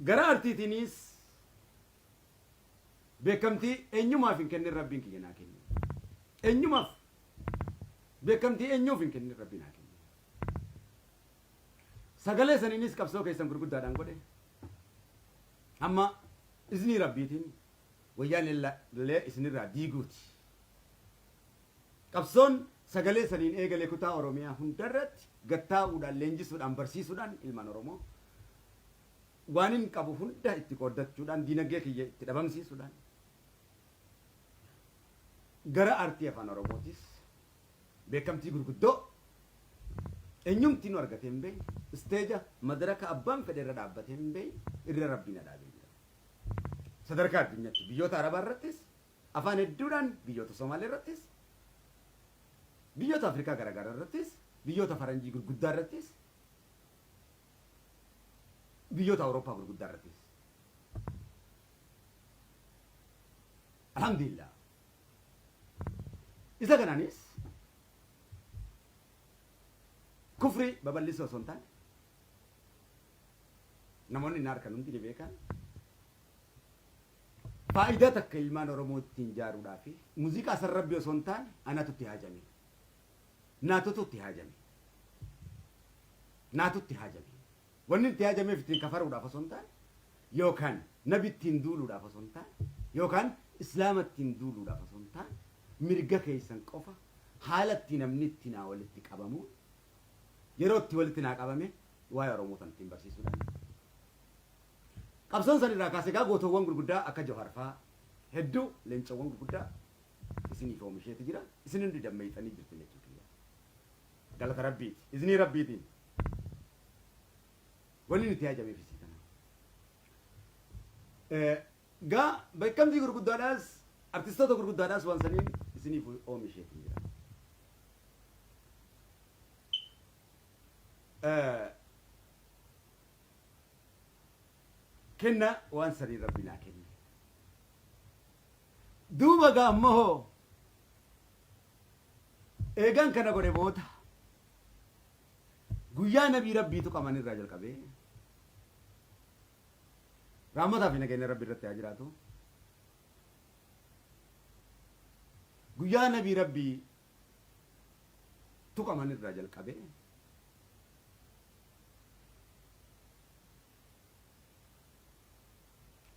gara artiitiinis beekamtii eenyumaaf hin kennin rabbiin kiyya naa kenni. Eenyumaaf beekamtii eenyuuf hin kennin rabbiin naa kenni. Sagalee saniinis qabsoo keessan gurguddaadhaan godhe. Amma iznii rabbiitiin wayyaan illee isinirraa diiguuti. Qabsoon sagalee saniin eegalee kutaa Oromiyaa hundarratti gattaa'uudhaan leenjisuudhaan barsiisuudhaan ilmaan Oromoo waan hin qabu hunda itti qooddachuudhaan diinagdee kiyya itti dhabamsiisuudhaan gara artii afaan Oromootis beekamtii gurguddoo eenyumti nu argatee hin beekne isteeja madaraka abbaan fedhe irra dhaabbatee hin beekne irra rabbiin dhaabee jira. Sadarkaa addunyaatti biyyoota Arabaa irrattis afaan hedduudhaan biyyoota Somaalee irrattis biyyoota Afrikaa garaagaraa irrattis biyyoota Faranjii gurguddaa irrattis biyyoota Awurooppaa gurguddaa irrattis. Alhamdulillah. Isa kanaanis kufrii babal'isoo osoo hin taane namoonni inni harkan hundi ni beekan faayidaa takka ilmaan Oromoo ittiin ijaaruudhaa fi muuziqaa san rabbi osoo hin taane anatu itti haajame. Naatutu itti haajame. Naatu itti haajame. Wanni itti haajameef ittiin kafaruudhaaf osoo hin taane yookaan nabi ittiin duuluudhaaf osoo hin taane yookaan islaama ittiin duuluudhaaf osoo hin taane mirga keessan qofa haala itti namni itti naa walitti qabamu yeroo itti walitti naa qabame waa'ee Oromootan ittiin barsiisuudhaan. Qabsoon san irraa kaasee gaa gootoowwan gurguddaa akka Jawhar fa'aa hedduu leencawwan gurguddaa isiniif oomisheeti jira. Isin hundi dammeeyxanii jirtu jechuudha. Galata rabbiiti. Isinii rabbiitiin. Wanni nuti haajameef isii kana. Gaa beekamtii gurguddaadhaas artistoota gurguddaadhaas waan saniin isiniif oomisheeti jira. Kenna waan sanii rabbi naa kenne. Duuba gaa ammoo eegan kana godhe booda guyyaa nabii rabbiitu qaman irraa jalqabee rahmataa fi nageenya rabbi irratti haa jiraatu. Guyyaa nabii rabbii tuqaman irraa jalqabee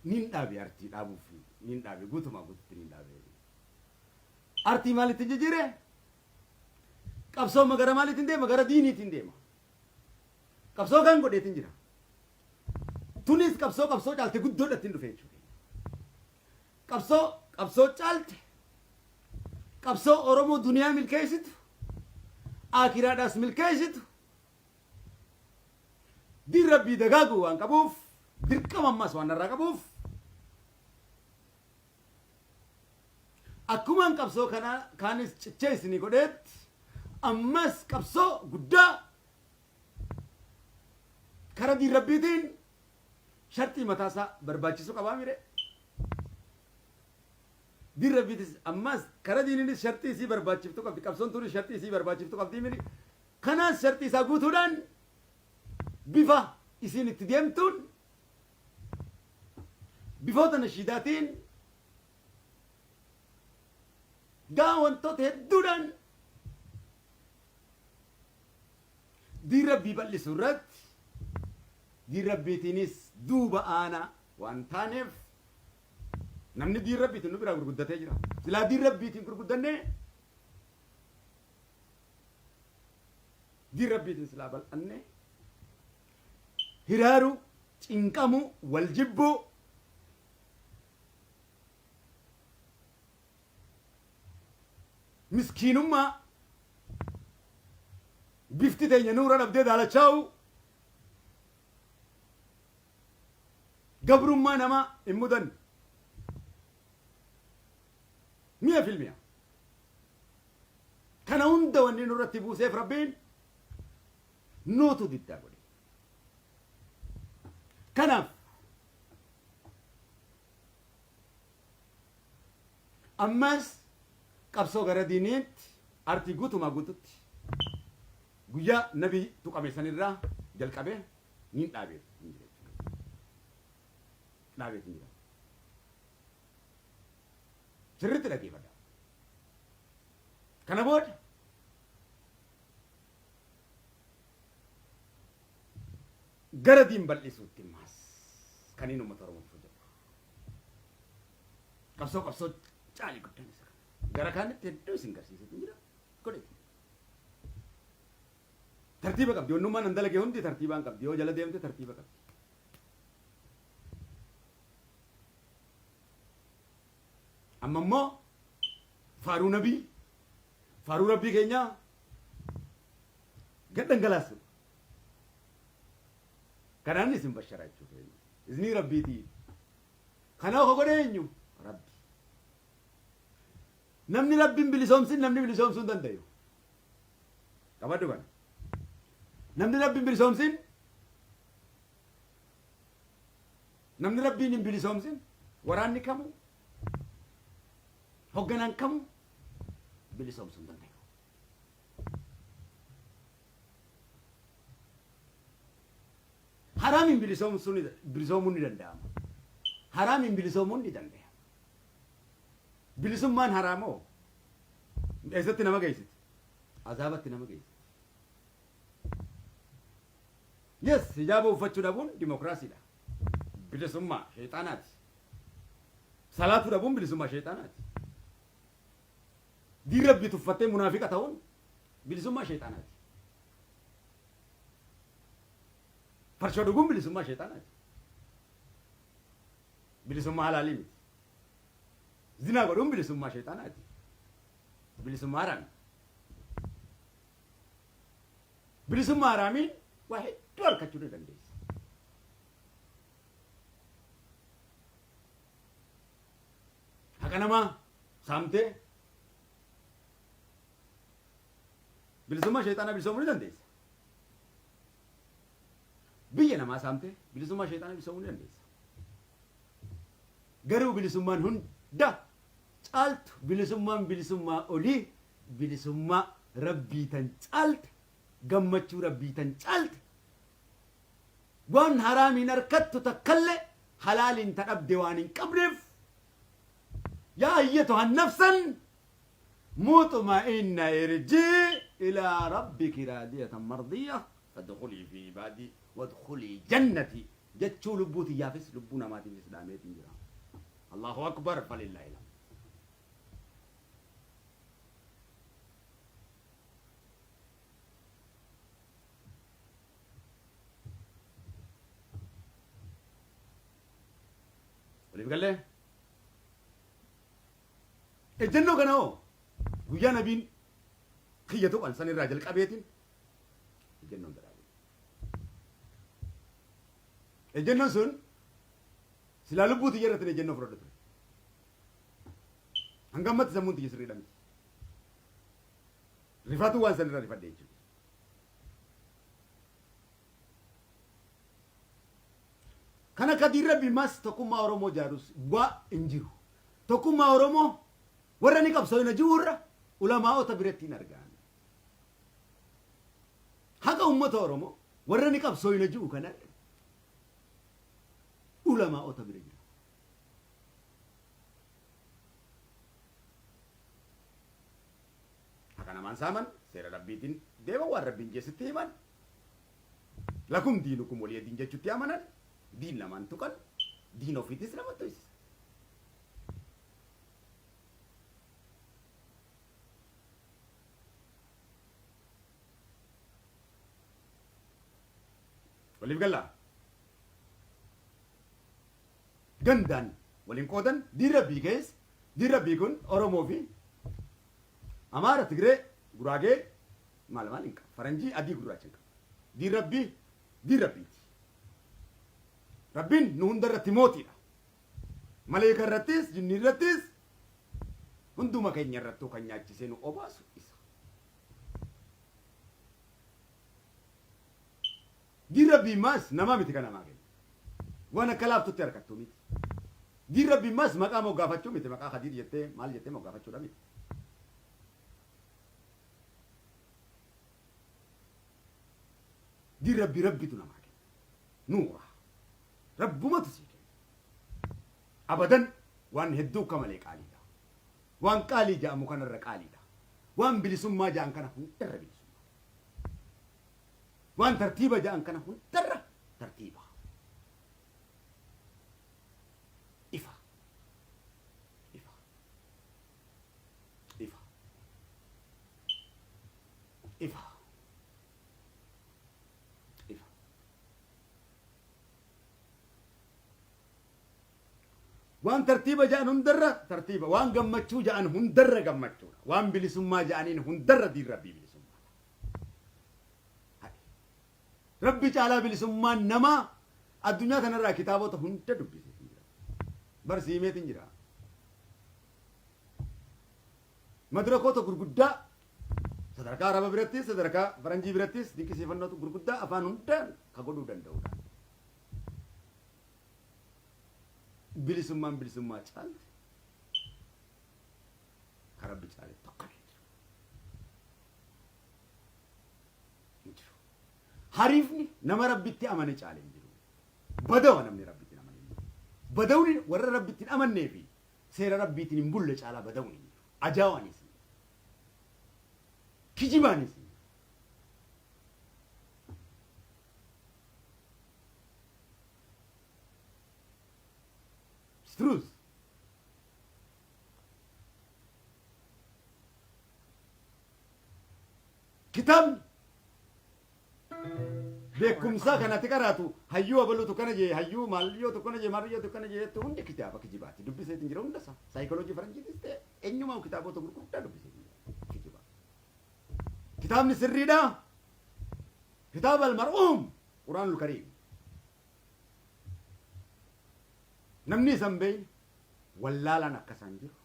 nin dhaabe artii dhaabuuf nin dhaabe guutumaa guututti nin dhaabe. Artii maalitti jijjiire? Qabsoo magara maaliitiin deema? Gara diiniitiin deema. Qabsoo kan godheetiin jira. Tunis qabsoo caalte guddoodhaan dhufe jechuudha. Qabsoo caalte. Qabsoo Oromoo duniyaa milkeessitu. Akiraadhaas milkeessitu. Diin rabbii dagaagu waan qabuuf dirqama ammas waan irraa qabuuf akkumaan qabsoo kaanis cichee isinii godheetti ammas qabsoo guddaa kara diin rabbiitiin shartii mataasaa barbaachisu qabaa mire. Diin rabbiitis ammas kara diininis shartii isii barbaachiftu qabdi. Qabsoon tunis shartii isii barbaachiftu qabdi miri. Kanaas shartii isaa guutuudhaan bifa isiin itti deemtuun bifoota nashiidaatiin gaa wantoota hedduudhaan diin rabbii bal'isu irratti diin rabbiitiinis duuba aanaa waan taaneef namni diin rabbiitiin nu biraa gurguddatee jira. Silaa diin rabbiitiin gurguddannee diin rabbiitiin silaa bal'annee hiraaru cinqamu wal jibbuu miskiinummaa bifti teenya nuura dhabdee daalachaa'u gabrummaa namaa hin mudanne mi'a filmiya kana hunda wanni nurratti buuseef rabbiin nuutu diddaa godhe. Kanaaf ammas qabsoo gara diiniitti artii guutumaa guututti guyyaa nabii tuqame sanirraa jalqabee nin dhaabee. dhaabeetiin jira. Sirriitti dhaggeeffadha. Kana booda gara diin bal'isuutti maas kan inni uummata Oromoo jedhu. Qabsoo caalii guddaan isa kana. Gara kaanitti hedduu isin garsiisuutu jira. Godhete. Tartiiba qabdi. Onnummaan nan dalage hundi tartiibaan qabdi. Yoo jala deemte tartiiba qabdi. Amma immoo faaruu nabii faaruu rabbii keenyaa gad dhangalaasu. Kanaan isin basharaa jechuudha. Iznii rabbiitii. Kanaaf godhe eenyu? Rabbi. Namni rabbiin bilisoomsin namni bilisoomsuu hin danda'u. Qabaddu kana. Namni rabbiin bilisoomsin namni rabbiin hin bilisoomsin waraanni kamu hogganaan kamu bilisoomsuu hin danda'u. Haraamin bilisoomuun ni danda'ama. Haraamin bilisoomuun ni danda'ama. Bilisummaan haraamoo eessatti nama geessiti? Azaabatti nama geessiti. Yes, hijaaba uffachuu dhabuun dimokiraasiidha. Bilisummaa sheexaanaati. Salaatuu dhabuun bilisummaa sheexaanaati. Diin rabbii tuffattee munaafiqa ta'uun bilisummaa sheexaanaati. Farshoo dhuguun bilisummaa sheexaanaati. Bilisummaa halaalii miti. Zinaa godhuun bilisummaa sheexaanaati. Bilisummaa haraami. Bilisummaa haraamiin waa hedduu harkachuu ni dandeessa. Haqa namaa saamtee bilisummaa sheexaanaa bilisoomuu ni dandeessa. Biyya namaa saamtee bilisummaa sheexaanaa bilisoomuu ni dandeessa. Garuu bilisummaan hunda caaltu bilisummaa olii bilisummaa rabbii tan caalte gammachuu rabbii tan caalte waan haraamiin harkattu takkallee halaaliin tadhabde waan hin qabneef yaa ayyatuha nafsan muطمئنة ارجعي إلى ربك راضية مرضية فادخلي في عبادي وادخلي جنتي جتشو لبوتي يافس لبونا ما تبي إسلامية تنجرا الله أكبر فلله الحمد. ولي قال له الجنة كانوا ويا نبين خيّتوا أنسان الرجال كابيتين الجنة درابي الجنة سن سلالو بوتي جرت الجنة فرودت هنگامت زمون تيجي سريرام رفاتو وانسان الرفات ديجو كنا كدير ربي ماس تكوما أورومو جاروس وا إنجيرو تكوما أورومو وراني كابسوينا جورا علماء تبرتين أرجان هذا أمة أورومو وراني كابسوينا جو كنا علماء تبرتين هكذا مان سامن سير ربيتين ديما وربين جستيمان لكم دينكم ولي دين جتشتي أمانا دين لمن تكن دين أوفيتس لمن تويس ولي بقلا جندان ولين كودن دين ربي كيس دين ربي كون أورومو في أمارة تجري غراجي مال مالينك فرنجي أدي غراجك دين ربي ربين نهندر تيموتي ملاك الرتيس جن الرتيس هندو ما كان يرتو كان يجسينو أباسو إسا دي ربي ماس نما متكنا ماكين وانا كلاب تتركتو ميت دي ربي ماس مكا موقفتو ميت مكا خدير يتي مال يتي موقفتو رميت دي ربي تنا ماكين نورا رب ما تسيك abadan waan hedduu kamalee qaaliidha waan qaalii jedhamu kanarra qaaliidha waan bilisummaa jedhan kana hundarra bilisummaa waan tartiiba jedhan kana hundarra tartiiba ifa ifa ifa ifa ifa waan tartiiba jedhan hundarra tartiiba waan gammachuu jedhan hundarra gammachuudha waan bilisummaa jedhaniin hundarra diin rabbii bilisummaa rabbi caalaa bilisummaan namaa addunyaa kanarraa kitaabota hunda dubbisee jira barsiimeetiin jira madirakoota gurguddaa sadarkaa araba birattis sadarkaa faranjii birattis dinqisiifannootu gurguddaa afaan hundaan ka godhuu danda'udha bilisummaan bilisummaa caalti ka rabbi caale tokko hin jiru hariifni nama rabbitti amane caale hin jiru badawa namni rabbitti amane hin jiru badawni warra rabbitti amannee fi seera rabbiitiin hin bulle caalaa badawni hin jiru ajaa'anis kijibaanis truth kitaabni beekumsaa kanatti qaraatu hayyuu abaluutu kana jee hayyuu maaliyyootu kana jee maaliyyootu kana jee jettu hundi kitaaba kijibaati dubbiseetiin jira hunda isaa saayikooloojii faranjiitis ta'e eenyumaa kitaabota gurguddaa dubbiseetiin jira kijibaa kitaabni sirriidha kitaaba almar'uum quraanul kariim namni isan beeyne wallaalaan akkasaan jiru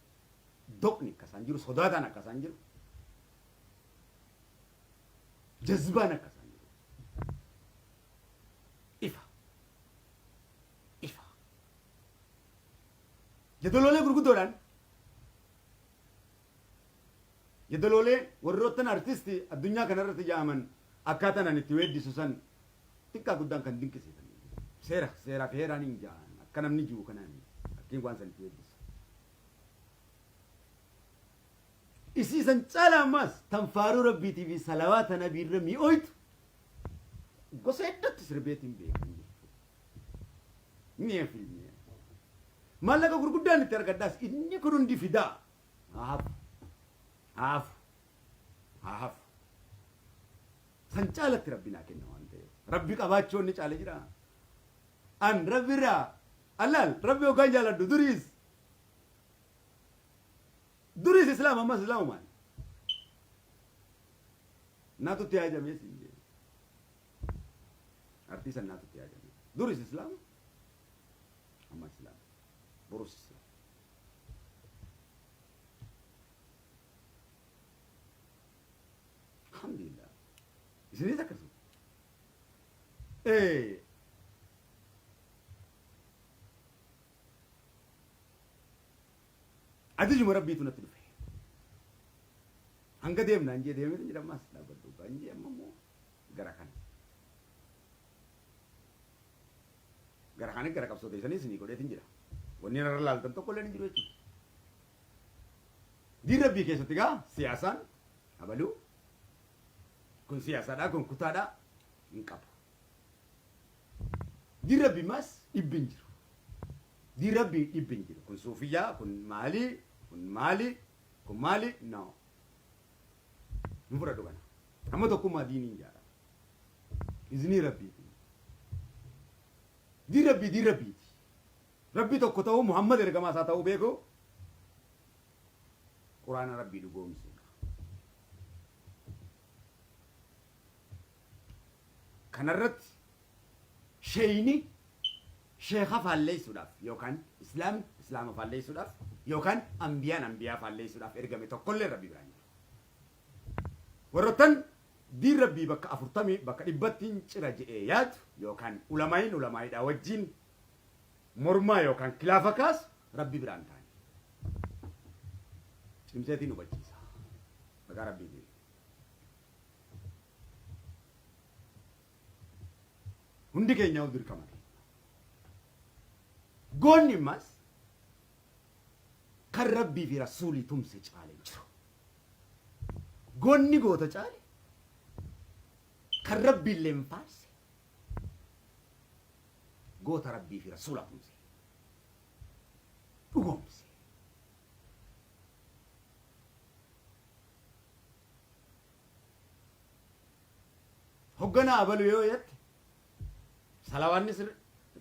doqni akkasaan jiru sodaataan akkasaan jiru jazbaan akkasaan jiru ifa ifa jedoloolee gurguddoodhaan jedoloolee warroottan artisti addunyaa kanarratti ja'aman akkaataan an itti weeddisu san xiqqaa guddaan kan dinqisiisan seeraaf heeraan hin ja'an akka namni jiru kanaan akkiin waan san itti weeddisu isiisan caala ammaas tanfaaruu rabbiitii fi salawaata nabiirra mi'ooytu gosa heddatti sirbeetiin beekan jechuudha mi'a filmiya maallaqa gurguddaan itti argadhaas inni kun hundi fidaa haaf san caalatti rabbi naa kenna waan ta'eef rabbi qabaachoo inni caale jira an rabbiirraa allal rabbi hoggaan jaaladhu duriis islaam ammas islaamumaan naatutti haajamee siin jee artiisan naatutti haajamee duriis islaam ammas islaam borus islaam alhamdulillah isinis akkasuma ajajuma rabbiitu natti dhufe hanga deemnaan jee deemee jedhamas dhaabbadhu baan jee amma immoo gara kana gara qabsoo teessanis ni godheetin jira wanni narra laaltan tokko illee hin jiru jechuudha diin rabbii keessatti gaa siyaasaan abaluu kun siyaasaadhaa kun kutaadhaa hin qabu diin rabbii maas dhibbi hin jiru diin rabbii dhibbi hin jiru kun suufiyyaa kun maali no hin fudhadhu kana amma tokkummaa diiniin jaara iznii rabbiiti diin rabbiiti rabbii tokko ta'uu muhammad ergamaa isaa ta'uu beeku quraana rabbii dhugoomsuudha kanarratti sheeyni sheekha faalleessuudhaaf yookaan islaama faalleessuudhaaf yookaan ambiyaa faalleessuudhaaf ergame tokkollee rabbii biraan jiru warroottan diin rabbii bakka 40 bakka 100 cira je'ee yaadu yookaan ulamaayidhaa wajjin mormaa yookaan kilaafa kaas rabbii biraan ta'an cimseetiin hubachiisa maqaa rabbiitiin hundi keenya ol dirqama goonni mas kan rabbii fi rasuulii tumse caale jiru. Goonni goota caale kan rabbii illee hin faarse goota rabbii fi rasuula tumse dhugoomse. Hoggana abalu yoo jette salawaanni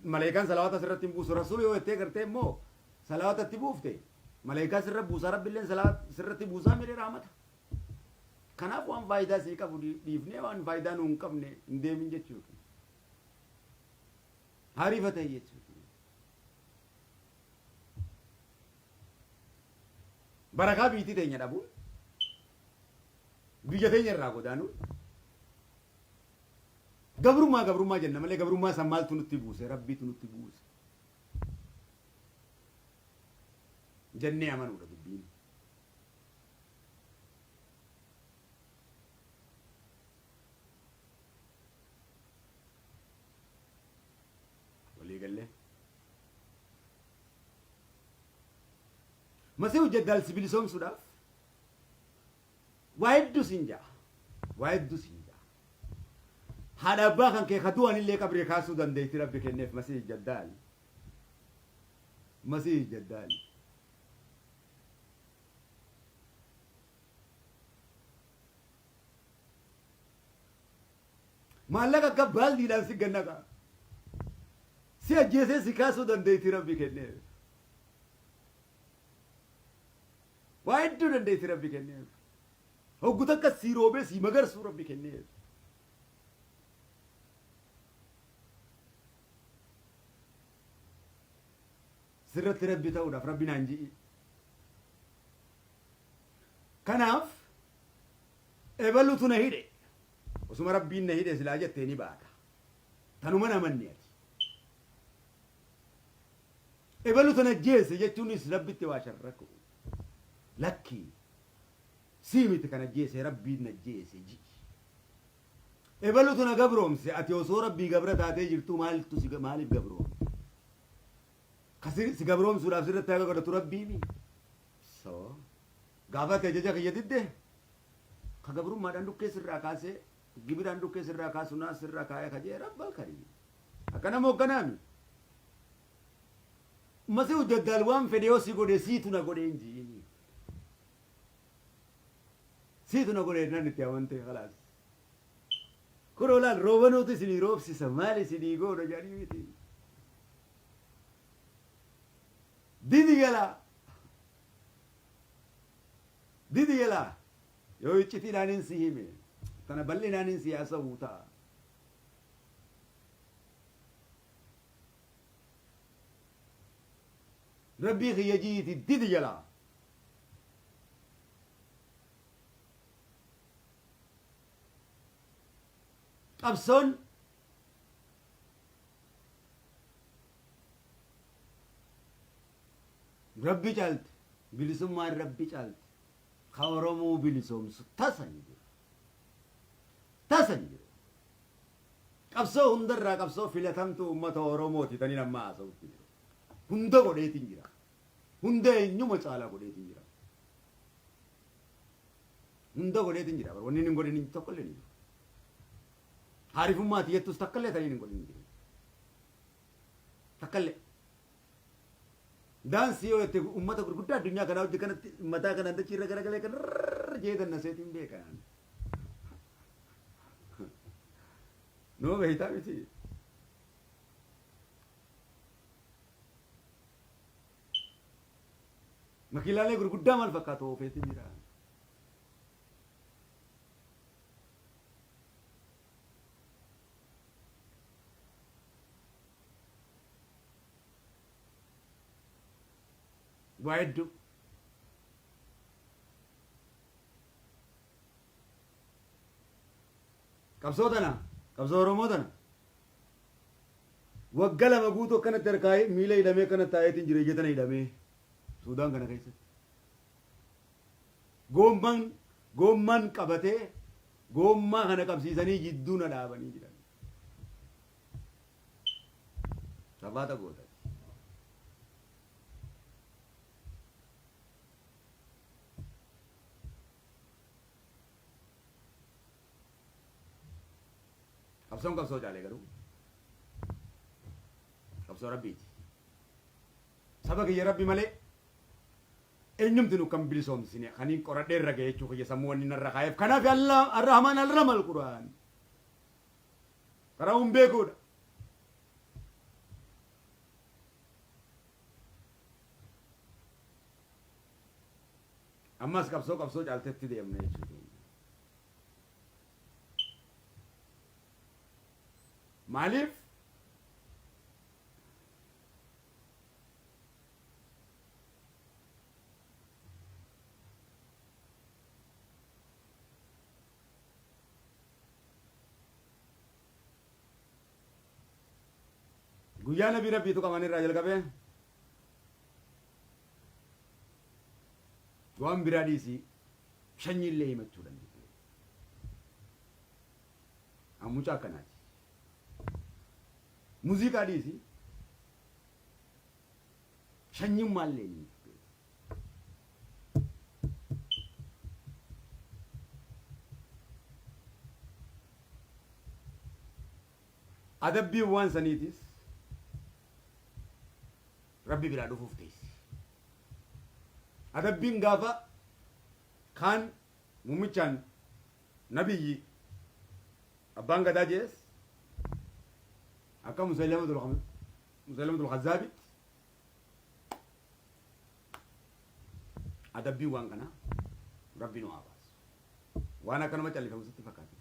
maleekaan salawaata sirratti hin buusu rasuula yoo jettee gartee immoo salawaata itti buufte maleekaa sirra buusaa rabbiilleen salawaata sirratti buusaa midhee raamata. Kanaaf waan faayidaa sii qabu dhiifnee waan faayidaa nu hin qabne hin deemin jechuudha. Hariifa ta'e jechuudha. Barakaa biitii teenya dhabuun biyya teenya irraa godaanuun gabrummaa jenna malee gabrummaa san maaltu nutti buuse rabbiitu nutti buuse jennee amanuudha dubbiin. Walii gallee masii hojjeddaal si bilisoomsuudhaaf waa hedduu siin ja'a waa hedduu siin haadha abbaa kan kee kadu'an illee qabree kaasuu dandeetti rabbi kenneef masii jaddaal maallaqa akka baaldiidhaan si gannaqa si ajjeesee si kaasuu dandeetti rabbi kenneef waa hedduu dandeetti rabbi kenneef hogguta akka sii roobee sii magarsuu rabbi kenneef. sirratti rabbi ta'uudhaaf rabbi naan ji'i. Kanaaf ebalutu na hidhe osuma rabbiin na hidhe silaa jettee ni baata tanuma namanni ati ebalutu na jeese jechuunis rabbitti waa sharraku lakkii sii miti kana jeese rabbiin na jeese ji'i. Ebalutu na gabroomse ati osoo rabbii gabra taatee jirtu maaliif gabroomte? si gabroomsuudhaaf sirratti haga godhatu rabbiimi. So gaafa ta'e jecha kiyya didde ka gabrummaadhaan dhukkee sirraa kaasee gibiraan dhukkee sirraa kaasu naa sirraa kaayee kajee rabbal karii akkana moo akkanaami. Masii hojjeddaal waan fedhe yoo si godhe siitu na godhe injiini siitu na godhe nan itti amante khalaas. Kuroo laal roobanuutu isinii roobsisa maali isinii godha jedhanii miti. Didi gala yoo iccitiidhaan hin si hime tana bal'inaan hin siyaasa ta'a. Rabbii kiyya jiiti didi gala qabsoon rabbi caalti bilisummaan rabbi caalti ka Oromoo bilisoomsu tasan jiru qabsoo hundarraa qabsoo filatamtu ummata Oromooti tani namma haasa'utti jiru hunda godheetiin jira hunda eenyuma caalaa godheetiin jira hunda godheetiin jira wanni hin godhin tokkollee ni jiru haarifummaati jettus takkallee tanii hin godhin jiru takkallee. Daansi yoo itti ummata gurguddaa addunyaa kanaa hojii kanatti mataa kanaan dachii irra garagalee kan jeetan naseetiin beekan. Noo beektaa miti. Makiilaalee gurguddaa maal fakkaatu oofeetiin jira. Waa hedduu qabsoo Oromoo tana waggaa lama guutuu akkanatti harkaa'ee miila hidhamee akkanatti taa'eetiin jireenya tana hidhamee Suudaan kana keessatti goommaan qabatee goommaa kana qabsiisanii jidduu na dhaabanii jiran sabaata goota. qabsoo jaalee garuu qabsoo rabbiiti saba kiyya rabbi malee eenyumti nu kan bilisoomsine kaniin qoradhee irra ga'e jechuu kiyya sammuu wanni narra kaa'eef kanaaf arrahamaan alramal quraan karaa hun beekuudha ammas qabsoo caaltetti deemna jechuudha maaliif guyyaa nabii rabbiitu qaban irraa jalqabee waan biraa dhiisii shanyiillee himachuu dandeenya ammucaa akkanaati muuziqaa dhiisii shanyummaallee ni adabbii waan saniitis rabbi biraa dhufuuf teessi adabbiin gaafa kaan muumichaan nabiyyi abbaan gadaa jees akka musaylamatul khazaabitti adabbiin waan kana rabbi nu haa baasu waan akkanuma callifamu sitti fakkaate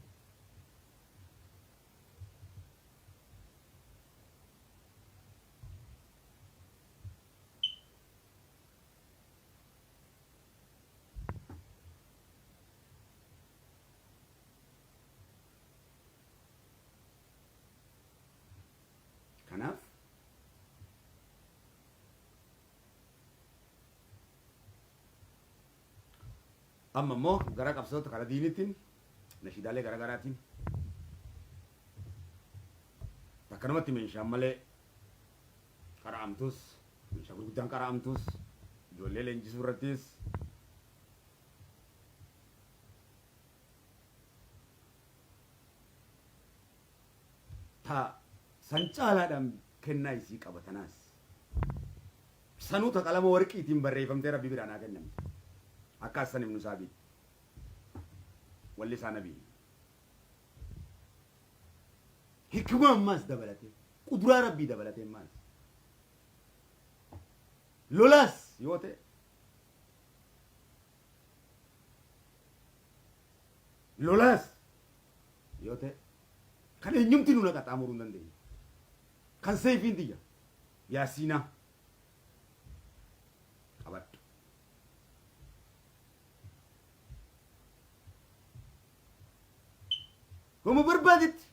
kanaaf amma immoo gara qabsoota karaa diinittiin nashiidaalee garaa garaatiin akkanumatti meeshaan malee qara'amtus meeshaa gurguddaan qara'amtus ijoollee leenjisuu irrattis san caalaadhaan kennaa isii qabatanaas sanuuta qalama warqiitiin barreeffamtee rabbi biraan haa kennamte akka asan ibnu saabii walli isaa nabii hikmaa ammaas dabalate quduraa rabbii dabalate ammaas lolaas yoo ta'e lolaas yoo ta'e kan eenyumti nu naqaxaamuruu hin dandeenye kan seefiin tiyya yaasiinaa qabadhu homo barbaadetti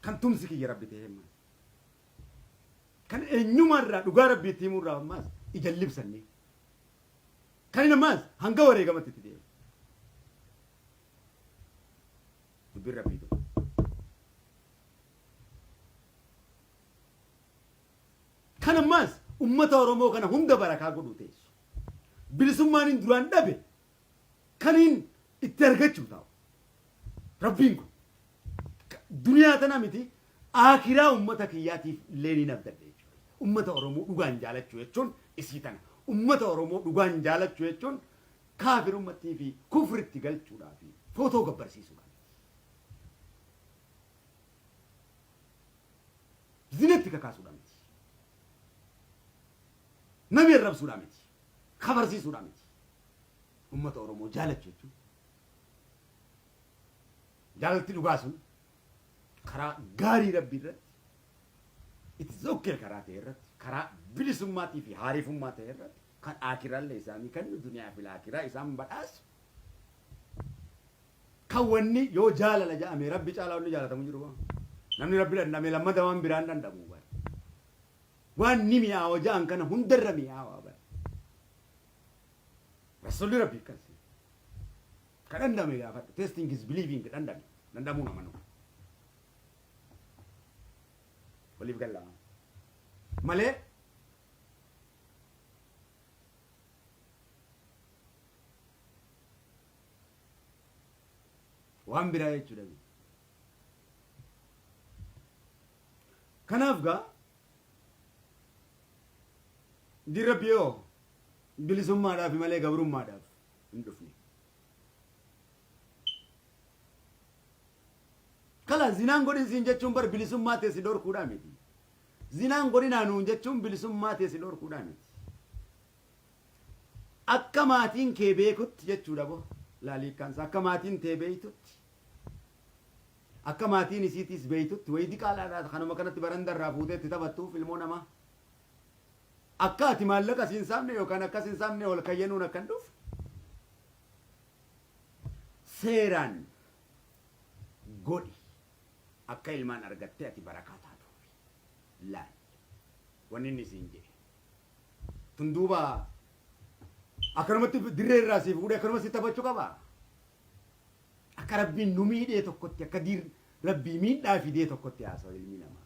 kan tumsi kiyya rabbi ta'e ammaas kan eenyumarraa dhugaa rabbi itti himurraa ammaas ija libsanne kan inni ammaas hanga wareegamatti itti deemu dubbiin rabbii ta'u kan ammaas ummata oromoo kana hunda barakaa godhuu teessu bilisummaan hin duraan dhabe kan hin itti argachuu ta'u rabbiin kun duniyaa tana miti aakiraa ummata kiyyaatiif illee ni nabdadhe jechuudha ummata oromoo dhugaan jaalachuu jechuun isii tana ummata oromoo dhugaan jaalachuu jechuun kaafirummattii fi kufritti galchuudhaa fi footoo gabbarsiisuudhaa zinatti kakaasuudhaa miti namni arrabsuudhaa miti kabarsiisuudhaa miti ummata oromoo jaalachuu jechuun jaalatti dhugaa sun karaa gaarii rabbii irratti itti zokkee karaa ta'e irratti karaa bilisummaatii fi haariifummaa ta'e irratti kan aakiraallee isaanii kan duniyaa fi laakiraa isaan badhaasu kan wanni yoo jaalala jedhame rabbi caalaa wanni jaalatamu jiru namni rabbi dandame lammata waan biraan dandamu waan ni mi'aawa ja'an kana hundarra mi'aawaa bara rasulli rabbi akkasi ka dandame gaafadhu testing is believing dandamuu namanu waliif gallaa malee waan biraa jechuudha. Kanaaf gaa dirra biyoo bilisummaadhaaf malee gabrummaadhaaf hin dhufne. Kala zinaan godhin siin jechuun bar bilisummaa teessi dhorkuudhaa miti. Zinaan godhinaa nuun jechuun bilisummaa teessi dhorkuudhaa miti. Akka maatiin kee beekutti jechuudha boo laaliikkaansa akka maatiin tee beeytutti. Akka maatiin isiitiis beeytutti wayii diqaalaadhaa kanuma kanatti barandarraa fuuteetti taphattuuf ilmoo namaa. Akka ati maallaqa siin saamne yookaan akka siin saamne ol kayyanuun akkan dhufu. Seeraan godhi akka ilmaan argattee ati barakaa taatuuf. Laal wanni inni siin jedhe. Tunduuba akkanumatti dirree irraa siif fuudhee akkanuma si taphachuu qabaa. Akka rabbiin nu miidhee tokkotti akka rabbii miidhaa fidee tokkotti haasawa ilmi namaa.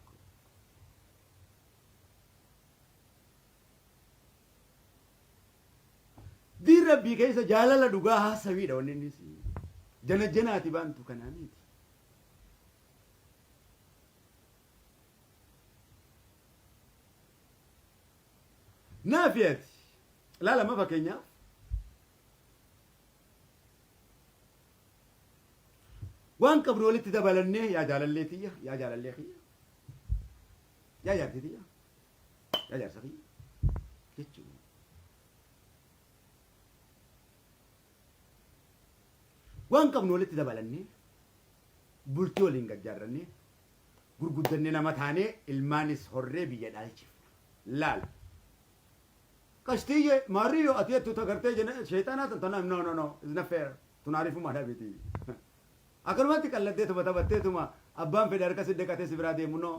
Diin rabbii keessa jaalala dhugaa haasawiidha wanni inni si jana janaati baantu kanaa miti. Naafiyati laalama fakkeenyaaf waan qabnu walitti dabalannee yaa jaalallee tiyya yaa jaalallee kiyya yaa jaartii tiyya yaa jaarsa kiyya jechuudha. Waan qabnu walitti dabalannee bultii waliin gajjaarrannee gurguddannee nama taanee ilmaanis horree biyya dhaalchifna. Laal kastiyye maariyo ati ettu tagartee jene sheexanaa tantana no is not fair tunaarifu madhabiti. Akkanumatti qalladee tuma taphattee tuma abbaan fedhe harka sidde qatee si biraa deemu no.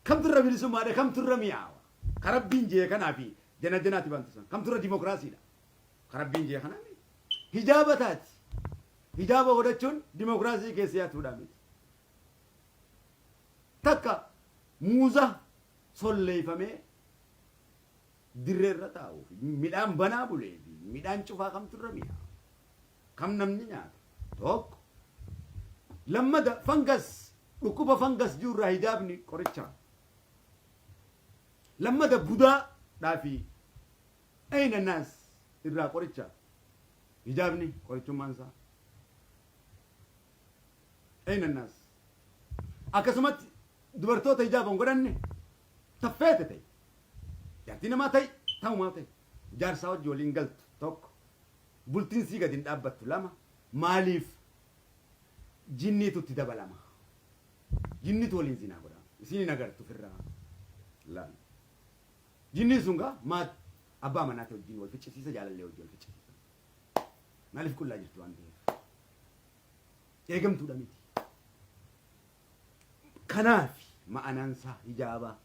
Kamtu irra bilisummaadha kamtu irra mi'aawa. Karabbiin jee kanaafi jana janaati bantu san kamtu irra dimokiraasiidha. Karabbiin jee kanaafi hijaaba taati. Hijaaba godhachuun dimokiraasii keessa yaatuudha miti. Takka muuza solleeffamee dirree irra taa'uuf midhaan banaa bulee fi midhaan cufaa kamtu irra mi'a. Kam namni nyaata tokko. Lammada fangas dhukkuba fangas jirurraa hijaabni qorichaa. Lammada budaadhaa fi naas irraa qorichaa. Hijaabni qorichummaan isaa. Naas akkasumatti dubartoota hijaaban godhanne taffeete ta'e. Jaartii namaa ta'e ta'umaa ta'e jaarsaa wajji waliin galtu tokko bultiin sii gadi hin dhaabbattu lama maaliif jinniitu itti dabalama jinniitu waliin zinaa godha isin agartu firraa laal jinnii sun gaa maa abbaa manaate wajjin wal ficcisiisa jaalallee wajjin wal ficcisiisa maaliif qullaa jirtu waan ta'eef eegamtuudha miti kanaaf ma'anaansaa hijaabaa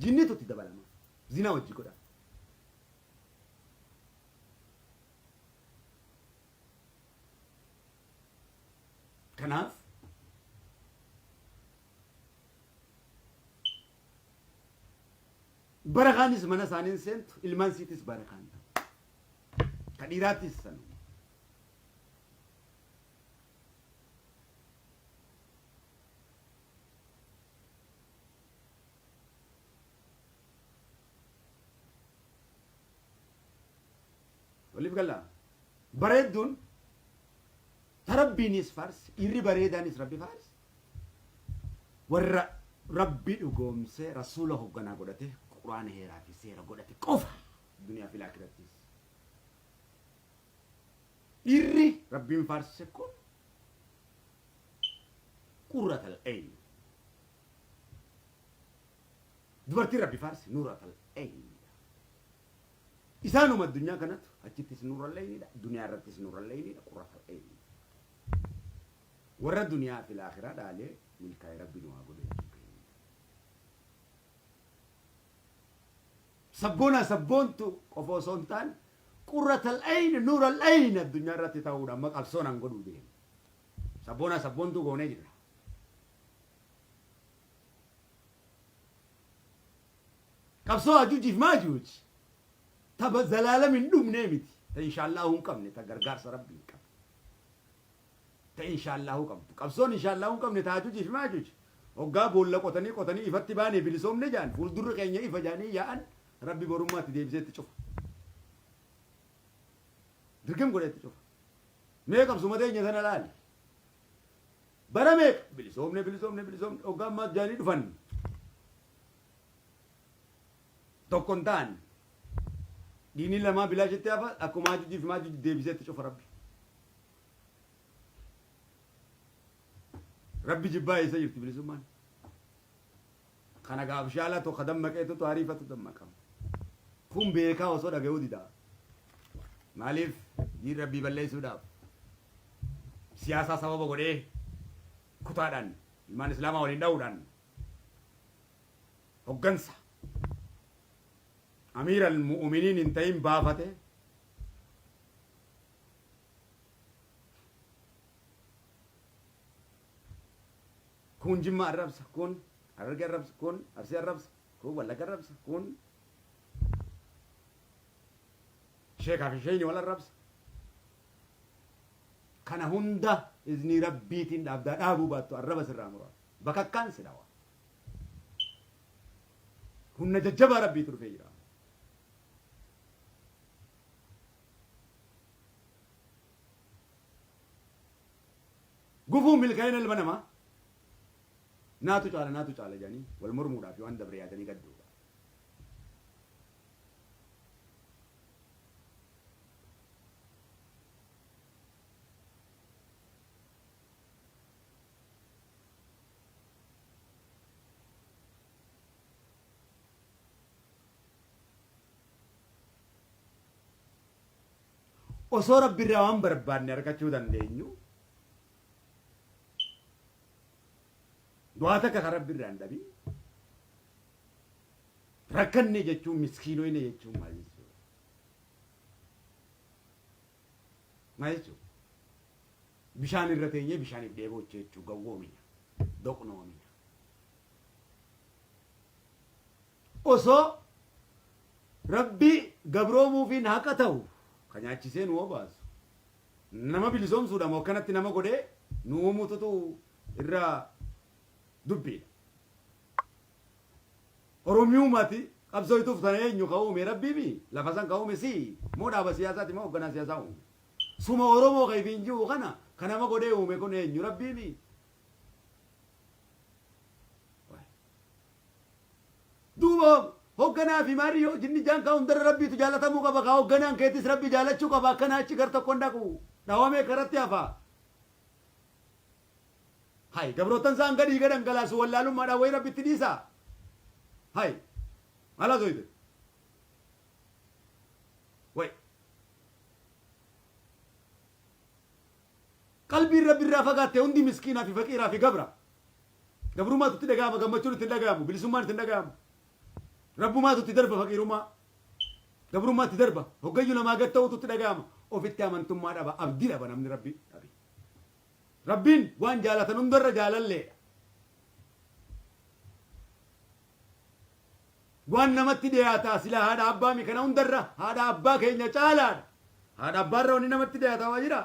jinniitu itti dabalama zinaa wajji godha. Kanaaf barakaanis mana isaaniin seentu ilmaan siitis barakaan ta'u. Ka dhiiraattis sanu. Waliif galla bareedduun tarabbiinis farsi irri bareedaanis rabbi farsi warra rabbi dhugoomsee rasuula hogganaa godhate quraana heeraa fi seera godhate qofa duniyaa fi laakirattis irri rabbiin farse kun qurratal ayn dubartii rabbi farsi nuuratal ayn isaanuma addunyaa kanatu achittis nuural aynidha duniyaa irrattis nuural aynidha qurratal ayn warra duniyaa fi laakiraa dhaalee milkaa'ee rabbiin waa godhe sabboona sabboontu qofa osoo hin taane qurratal ayn nuural ayn addunyaa irratti ta'uudha amma qabsoonaan godhuu deema sabboona sabboontu goonee jira qabsoo ajuujiif maajuuji تبى زلالة من دوم نيمتي إن شاء الله هم كم نتجرجر سربي كم إن شاء الله هم كم كبسون إن شاء الله هم كم نتاجوج إيش ما جوج وقاب ولا قطني يفتباني بلسوم نجان فول در كينيا يفجاني يا أن ربي برمات دي بزيت تشوف دركم قولي تشوف ميك أب سومتي نيثنا لال برامك بلسوم وقاب ما جاني دفن توكنتان ديني لما بلا جت أفا أكو ما جوجي في ما جوجي دي بزيت تشوف ربي جبا يسير تبلي زمان خنا قاب شالا تو خدم مكيتو تو عريفة تو دم مكام خون بيكا وصودا جودي دا مالف دي ربي بلي سودا سياسة سبب غوري كتادان إيمان إسلام أولين داودان هوغنسا أمير المؤمنين انتين بافته كون جمع الربس كون أرجع الربس كون أرسي الربس كون ولا الربس كون شيء كافي شيء ولا الربس كان هندا إذن ربي تين أبدا أبو باتو الربس الرامورا بكا كان سلاوا هن ججبا ربي ترفيرا قفوا ملكين البنما ناتو تعالى جاني والمرمورا في عند برياتني قدو osoo rabbi irraa waan barbaanne argachuu dandeenyu du'aa takka kan rabbi irraa hin dhabin rakkanne jechuun miskiinoyne jechuun maal jechuudha maal jechuudha bishaan irra teenyee bishaaniif dheebooche jechuu gawwoomina doqnoomina osoo rabbi gabroomuufiin haqa ta'u kanyaachisee nu obaasu nama bilisoomsuudha moo akkanatti nama godhee nu uumututu irraa dubbiidha oromiyuumati qabsooytuuf tana eenyu ka uume rabbiimi lafa san ka uume si moo dhaaba siyaasaati moo hoogganaa siyaasaa uume suma oromoo ka ifiin jiru kana ka nama godhee uume kun eenyu rabbiimi duuba hoogganaa fi maariyo jinni jaan ka hundarra rabbiitu jaalatamuu qaba ka hoogganaan keetis rabbi jaalachuu qaba akkana achi gar tokkon dhaqu dhawamee karatti hafaa hay gabrotan saan gadi gadan galaasu wallaalummaadhaan way rabbitti dhiisaa hay mala zoyde way qalbiin rabbi irraa fagaatte hundi miskiinaa fi faqiiraa fi gabra gabrumaatu itti dhaga'ama gammachuun itti dhaga'amu bilisummaan itti dhaga'amu rabbumaatu itti darba faqiirummaa gabrummaa itti darba hoggayyu namaa gad ta'utu itti dhaga'ama ofitti amantummaa dhaba abdii dhaba namni rabbi dhabe rabbiin waan jaalatan hundarra jaalalleedha waan namatti dhiyaataa sila haadha abbaa mi kana hundarra haadha abbaa keenya caalaadha haadha abbaarra wanni namatti dhiyaataa waa jira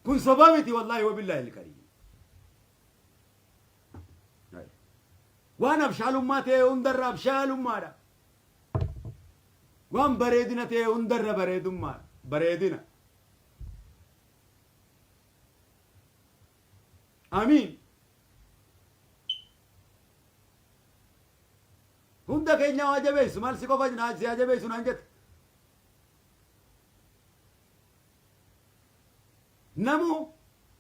kun sobaa miti wallaahi wabillaahi ilkariim waan abshaalummaa ta'e hundarra abshaalummaadha waan bareedina ta'e hundarra bareedummaadha bareedina amiin hunda keenya waa jabeessu maal si qofa si haa jabeessu naan jette namu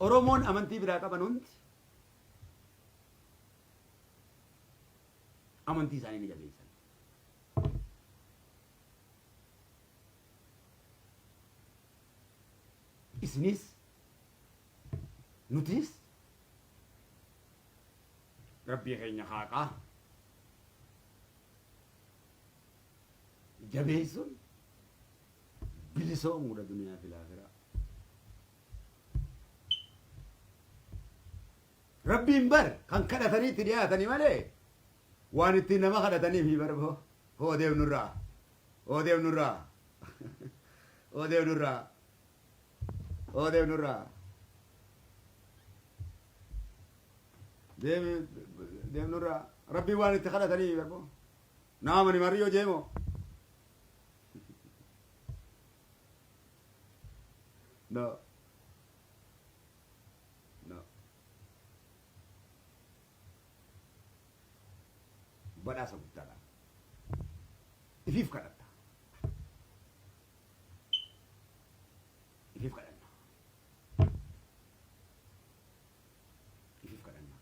oromoon amantii biraa qaban hundi amantii isaanii ni jabeessan isinis nutis rabbii keenya haaqaa jabeessun bilisoomuudha duniyaa fi laafiraa rabbiin bar kan kadhataniitti dhiyaatanii malee waan ittiin nama kadhataniif barbo hoo deemnurraa Odeef nurraa. Odeef nurraa. Odeef nurraa. Deem nurraa. Rabbii waan itti kadhatanii barbo. Naamani mariyyoo jeemoo. No. No. Badhaasa guddaadha. Ifiif kadhatta. Ifiif kadhanna. Ifiif kadhanna.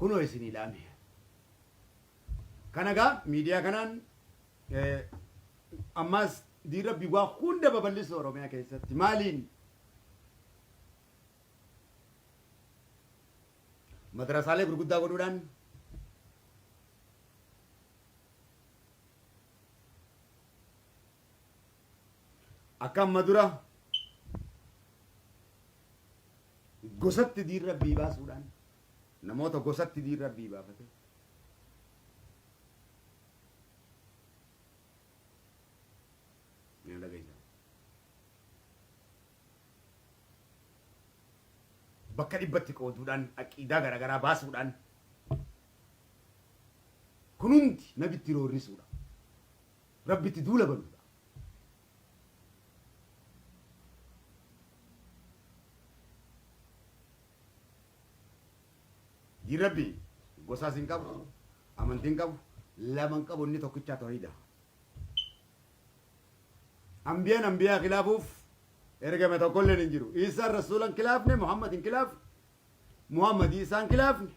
Kunoo isinii dhaame. Kana gaa miidiyaa kanaan ammas diin Rabbii waa hunda babal'isu Oromiyaa keessatti maaliin madrasaalee gurguddaa godhuudhaan akka amma dura gosatti diin Rabbii baasuudhaan namoota gosatti diin Rabbii baafate ni dhagaysa. Bakka dhibbatti qooduudhaan aqiidaa garaagaraa baasuudhaan kun hundi nabitti roorrisuudha. Rabbitti duula banuudha. Diin Rabbii gosaas hin qabu, amantiin qabu, laman qabu inni tokkichaa tawhiidha. Ambiyaan ambiyaa khilaafuuf ergame tokkollee hin jiru. Isaan rasuulan khilaafne, Muhammad hin khilaafne, Muhammad isaan khilaafne.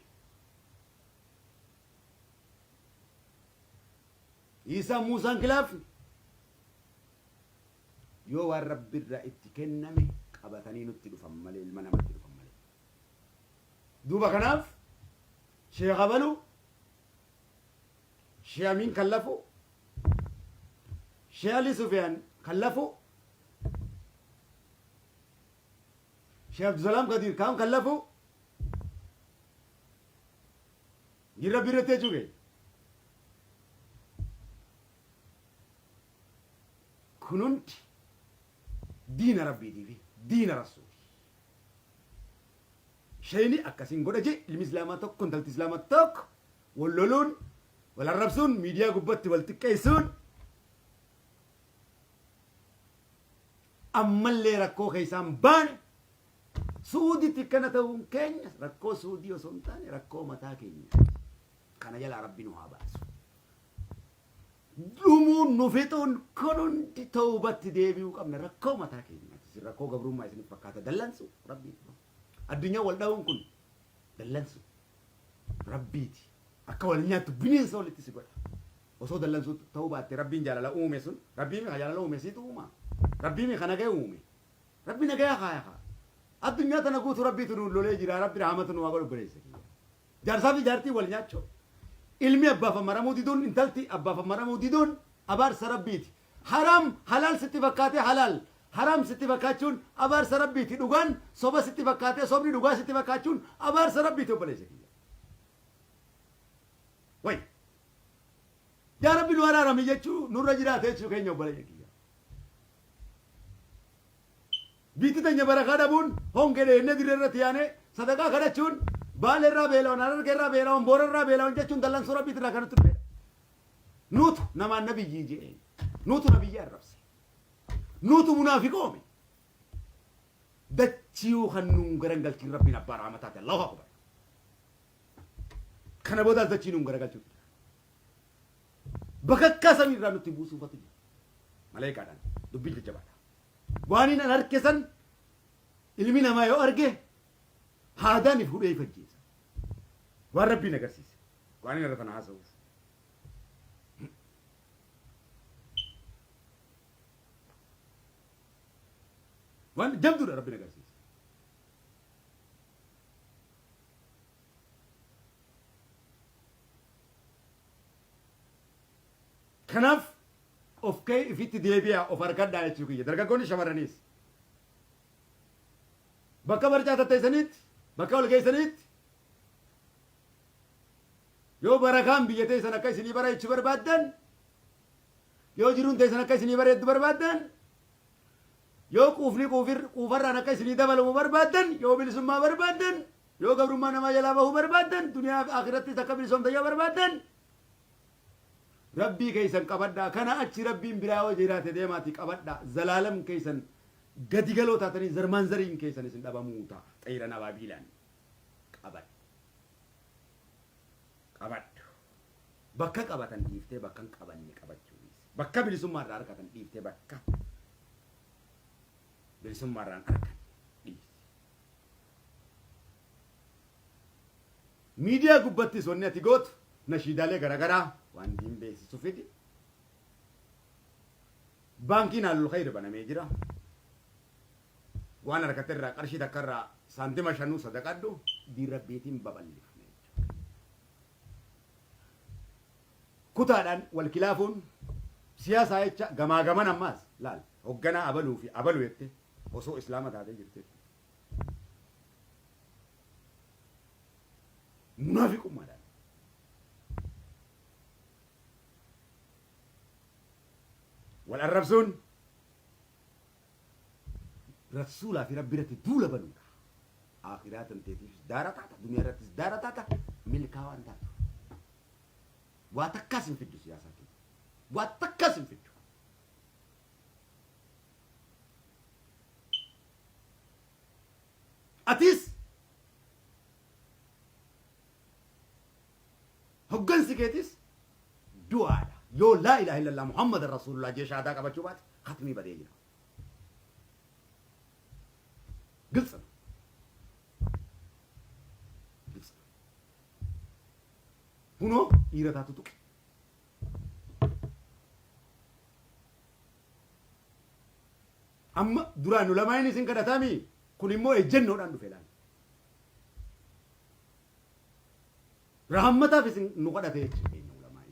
Isaan Muusaan khilaafne. Yoo waan Rabbi irraa itti kenname qabatanii nutti dhufan malee ilma namatti dhufan malee. Duuba kanaaf Sheekh Abalu, Sheekh Amin kallafu, Sheekh Ali Sufyaan kallafu, Sheekh Abdusalaam Kadir kaan kallafu, jirra birratee cuge. Kun hundi diina Rabbiitii fi diina Rasuuli. Shayni akkasiin godha jee ilmi islaamaa tokko intalti islaamaa tokko wal loluun wal arrabsuun miidiyaa gubbatti wal xiqqeessuun ammallee rakkoo keessaan baane suuditti kana ta'uun keenya rakkoo suudii osoo hin taane rakkoo mataa keenya kana jalaa Rabbi nu haa baasu. Dhumuun nu fixuun kun hundi tawbatti deebi'uu qabna rakkoo mataa keenyaati. Rakkoo gabrummaa isiniif fakkaata dallansu Rabbi. Addunyaa wal dhahuun kun dallansu Rabbiiti. Akka wal nyaattu bineensa walitti si godha. Osoo dallansu ta'uu baatte Rabbiin jaalala uume sun Rabbiin jaalala uume siitu uuma. Rabbiin kana ga'e uume. Rabbi nagaya kaaya. Addunyaa tana guutuu Rabbiitu nu lolee jira. Rabbi rahmatu nu waa godhu bireessa. Jaarsaa fi jaartii wal nyaachuu. Ilmi abbaaf maramuu diduun intalti abbaaf maramuu diduun abaarsa Rabbiiti. Haram halal sitti fakkaate halal. Haram sitti fakkaachuun abaarsa Rabbiiti. Dhugaan soba sitti fakkaate sobni dhugaa sitti fakkaachuun abaarsa Rabbiiti obboleessa kiyya. Way. Yaa Rabbi nu araarami jechuu nurra jiraate jechuu keenya obboleessa kiyya. Biitti teenya barakaa dhabuun hongedee inni dirreerratti yaane sadaqaa kadhachuun baala irraa beela'uun hararga irraa beela'uun boora irraa beela'uun jechuun dallansuu Rabbiiti irraa kanatti dhufe. Nuutu namaan nabiyyii jedhee nuutu nabiyyi arrabse. Nuutu munaafiqoome. Dachiyuu kan nuun garagalchiin Rabbiin abbaa rahmataati. Allahu akbar. Kana boodaas dachii nuun garagalchuuti. Bakakkaa samii irraa nutti buusuufatu jira. Maleekaadhaan dubbiin jajjabaadha. Waan hin harke san ilmi namaa yoo arge haadaaniif hudhee fajjeessa. Waan Rabbiin agarsiise. Waan hin irra tana haasa'uuf. Waan jabduudha Rabbiin agarsiise. Kanaaf of ka'ee ifitti deebi'aa of harkadhaa jechuu kiyya. Dargaggoonni shamarraniis. bakka barcaata teessanitti bakka ol geessanitti yoo barakaan biyya teessan akka isinii bareechu barbaaddan yoo jiruun teessan akka isinii bareeddu barbaaddan yoo quufarraan akka isinii dabalamu barbaaddan yoo bilisummaa barbaaddan yoo gabrummaa namaa jalaa bahuu barbaaddan duniyaa akhirattis akka bilisomtayyaa barbaaddan rabbii keessan qabadhaa kana achi rabbiin biraa yoo jiraate deemaati qabadhaa zalaalam keessan gadi galoo taatanii zarmaan zariin keessan isin dhabamuu ta'a xayyiran abaabiilaan qabadhu bakka qabatan dhiiftee bakka hin qabanne qabachuu bakka bilisummaa irraa argatan dhiiftee bakka bilisummaa irraa argatan dhiisi. Miidiyaa gubbattis wanni ati gootu nashiidaalee garaagaraa waan diin beeksisu fidi. Baankiin halluu khayri banamee jira. Waan harkatti irraa qarshii takka irraa saantima 5 sadaqadhu diin rabbiitiin babal'ifne. Kutaadhaan wal kilaafuun siyaasaa jecha gamaa gaman ammaas laal hoogganaa abaluu fi abaluu jette osoo islaama taatee jirte. Munaafiqummaadhaan. Wal arrabsuun rasuulaa fi rabbi irratti duula banuudha. Akhiraa tanteetiif daara taata duniyaa irrattis daara taata milkaa'aan taatu. Waa takkaas hin fiddu siyaasaa keessa. Waa takkaas hin fiddu. Atis hoggansi keetis du'aadha. Yoo laa ilaaha illallah Muhammadan Rasuulullah jee shahaadaa qabachuu baate khatmii badee jira. Gilsa. Kunoo dhiira taatu tuqe. Amma duraan nu lamaan isin kadhatami kun immoo ejjennoodhaan dhufe laal. Rahmataaf isin nu kadhate jechuudha nu lamaan.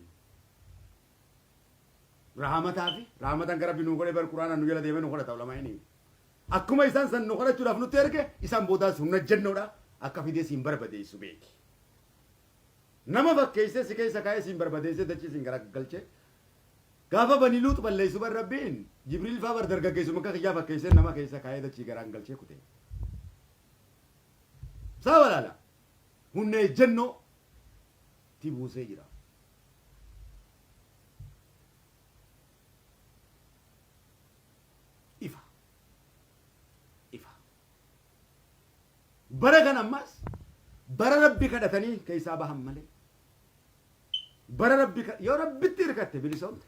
Rahmatan gara binu godhe bar Quraana nu jala deemee nu kadhata lamaan. Akkuma isaan san nu kadhachuudhaaf nutti erge isaan boodaas humna ejjennoodha akka fidee siin barbadeessu beeki. Nama fakkeessee si keessa kaa'ee siin barbadeessee dachii siin garagalchee gaafa bani luut balleessu bar rabbiin Jibriil faa bar dargaggeessu makka kiyyaa fakkeessee nama keessa kaa'ee dachii garagalchee kute. Saa walaala humna ejjennoo ti buusee jira. Ifa. Bara kan ammas bara rabbi kadhatanii keessaa bahan malee. Bara rabbi yoo rabbitti hirkatte bilisoomte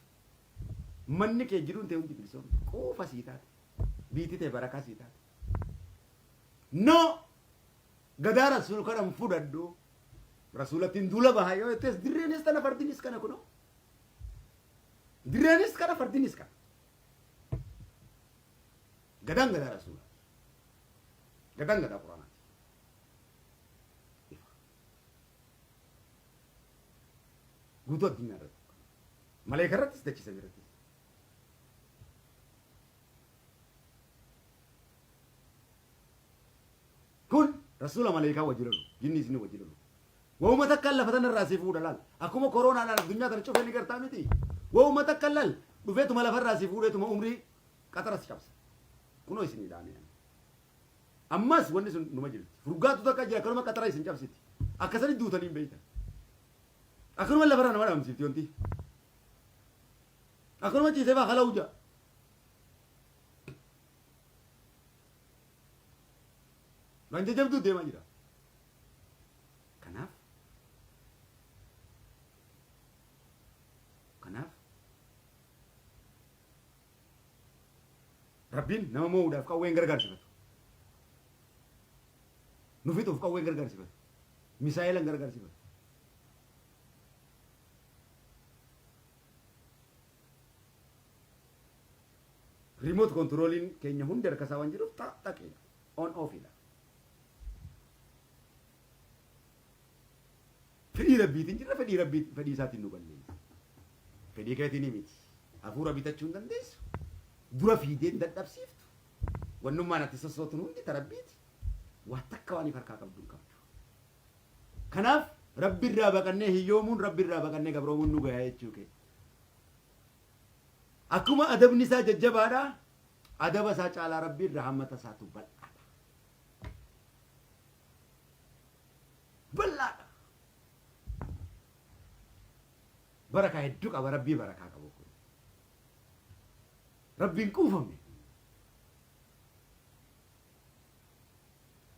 manni kee jiruun ta'e hundi bilisoomte quufa sii taate biitii ta'e barakaa sii taate. No gadaa rasuul kadhan fudhadhu rasuulattiin duula bahaa yoo jettees dirreenis kana fardinis kana kunoo dirreenis kana fardinis kana gadaan gadaa rasuula gadaan gadaa quraana. Guutuu addunyaa irratti maleeka irrattis dachisan irratti kun rasuula maleekaa wajji lolu jinni isin wajji lolu waa'uma takka lafatan irraa si fuudha laal akkuma koronaadhaan addunyaa tana cufee ni gartaa miti waa'uma takka laal dhufeetuma lafarraa si fuudheetuma umrii qaxara si cabsa kunoo isin ilaane ammas wanni sun numa jirti furgaatu takka jira kanuma qaxara isin cabsiti akkasanii duutanii hin beeytan. Akkanuma lafarraa nama dhaamsifti wanti. Akkanuma ciisee baa haala hujaa. Waan jajjabduu deemaa jira. Kanaaf Rabbiin nama moo'uudhaaf qawween gargaarsifatu. Nu fixuuf qawween gargaarsifatu. Misaa'ilan gargaarsifatu. Remote controlling keenya hundi harka isaa waan jiruuf xaqeedha. On offidha. Fedhii rabbiitiin jirra fedhii isaatiin nu balleessa. Fedhii keetiin miti. Hafuura bitachuu hin dandeessu. Dura fiideen dadhabsiiftu. Wannummaan ati sossootuun hundi tarabbiiti. واتكا واني فركا قبدون قبدو كناف ربي الرابا قنيه يومون ربي الرابا قنيه قبرومون نوغا يتشوكي أكما أدب نساء ججبانا أدب ساچ على ربي الرحمة ساتو بلا بركة هدوك أبا ربي بركة قبوكو ربي نكوفهم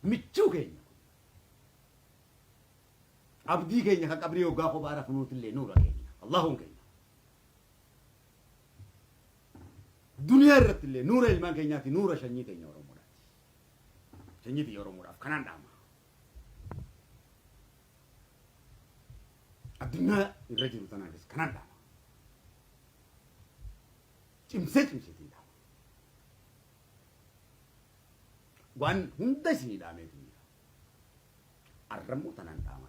ميتشو كينيا أبدي كينيا كقبري وقاقو بارك نوت اللي نورا كينيا اللهم كينيا دنيا رت اللي نورا المان كينيا تي نورا شني كينيا ورمورات شني تي ورمورات كنان داما الدنيا الرجل تناقص كنان داما تمسك تمسك داما وان هندسني دامي تنيا الرمو تنان داما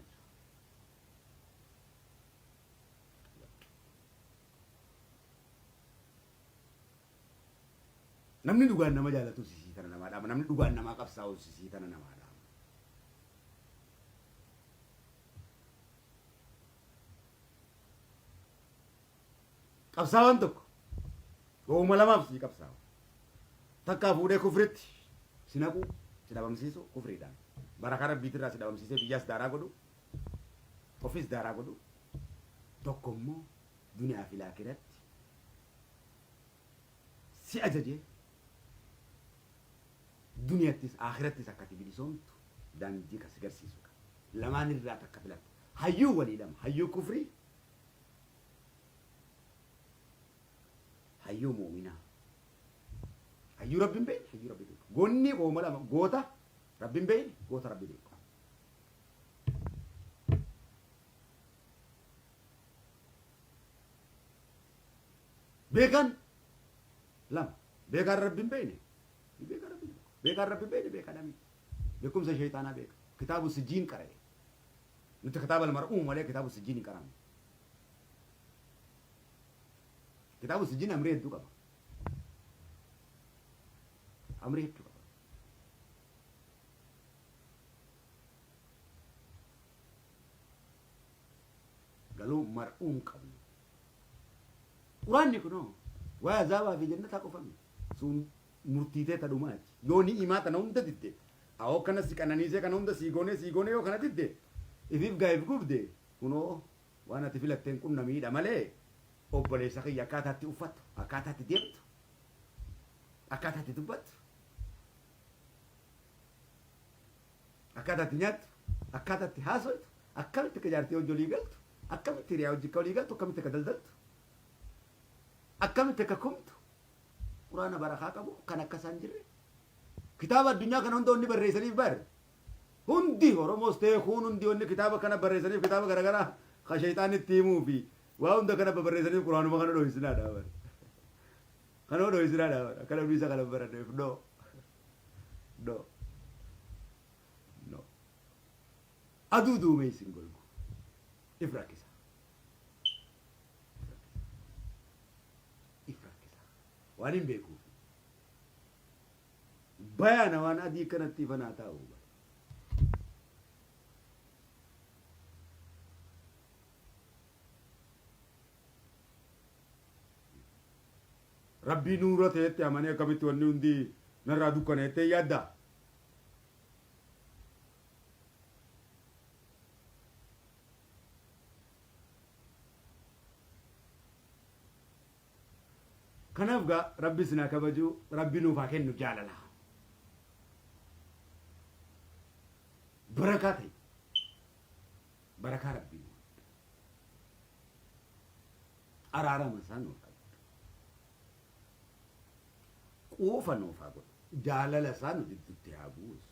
namni dhugaan nama jaalatu sisii tana namaa dhaama namni dhugaan namaa qabsaa'u sisii tana namaa dhaama qabsaa'aan tokko gooma lamaaf sii qabsaa'u takkaa fuudhee kufritti si naqu si dhabamsiisu kufriidhaan barakaa rabbiitirraa si dhabamsiisee biyyaas daaraa godhu ofis daaraa godhu tokko immoo duniyaa fi laakiratti si ajajee دنياتيس آخرتيس أكتي بيسونت دان جيكا سجرسيسوكا لما نرجع تكفلت هيو وليدم هيو كفري هيو مؤمنا هيو رب بين هيو رب بين غني وملا غوتا رب بين غوتا رب بين بيكان لام بيكان رب بين بيكان رب بيكار ربي بيني بيك أنا مين بيكم زي شيطانا بيك كتاب السجين كره نت كتاب المرؤوم ولا كتاب السجين كرام كتاب السجين أمريت دوكا أمريت دوكا قالوا مرؤوم قبل قرآن كنو وزاوا في جنة كفهم سون murtiitee tadhumaati yoo ni himaa tana hunda didde awoo kana si qananiisee kana hunda siigoonee yoo kana didde ifiif gaa'eef gubde kunoo waan ati filatteen kun namiidha malee obboleessa kiyya akkaataatti uffattu akkaataatti deemtu akkaataatti dubbattu akkaataatti nyaattu akkaataatti haasoytu akkamitti akka jaartii hojii olii galtu akkamitti hiriyaa hojii akka olii galtu akkamitti akka daldaltu akkamitti akka kumtu قرآن بركة كابو كان كسانجر كتاب الدنيا كان عنده وني بريسني بار هندي هرموس تيخون هندي وني كتاب كان بريسني كتاب غرا غرا خشيطان التيمو في وهم ده كان بريسني قرآن ما كانوا دويسنا داور كانوا دويسنا داور كانوا بيسا كانوا براني نو نو نو أدو مي سينغول إفراكيسا وانين بيكو بيانا وانا دي كانت تفنا تاو ربي نورة تيتي اماني كبت ونون دي نرادو كنيتي يادا kanaaf gaa rabbi sinaa kabaju rabbi nuuf haa kennu jaalala barakaa ta'e barakaa rabbii araarama isaa nuuf qabu quufa nuuf haa godhu jaalala isaa nu gidduutti haa buusu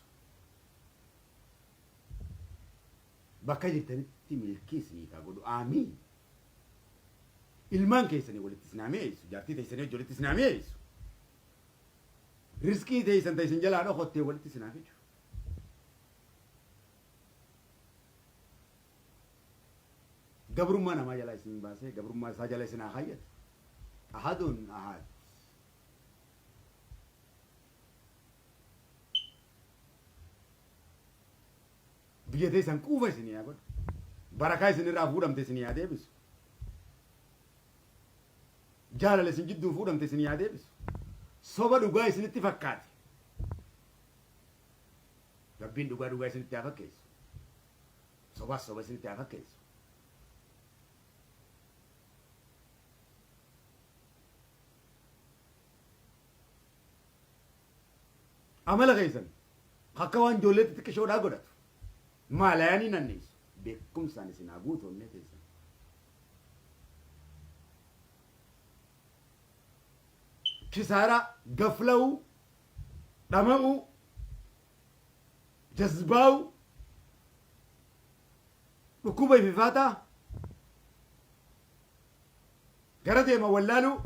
bakka jirtanitti milkii isinii haa godhu aamiin ilmaan keessanii walitti isinaamee eeysu jaartii teessanii hojii walitti isinaamee eeysu riskii teessan teessan jalaa dhokottee walitti isinaafii jiru gabrummaa namaa jalaa isin baasee gabrummaa isaa jala isin haa hayyatu ahadun ahad biyya teessan quufa isinii haa godhu. Barakaa isinirraa fuudhamte isinii haa deebisu. Jaalala isin jidduu fuudhamte isinii haa deebisu. Soba dhugaa isinitti fakkaate. Rabbiin dhugaa dhugaa isinitti haa fakkeessu. Sobaas soba isinitti haa fakkeessu. Amala keessan akka waan ijoolleetti xiqqishoodhaa godhatu. Maalayaanii nanneessu. Beekumsaan isin haa guutoonne teessan. Kisaaraa, gafla'uu, dhama'uu, jazbaa'uu, dhukkuba ififaataa, gara deema wallaaluu,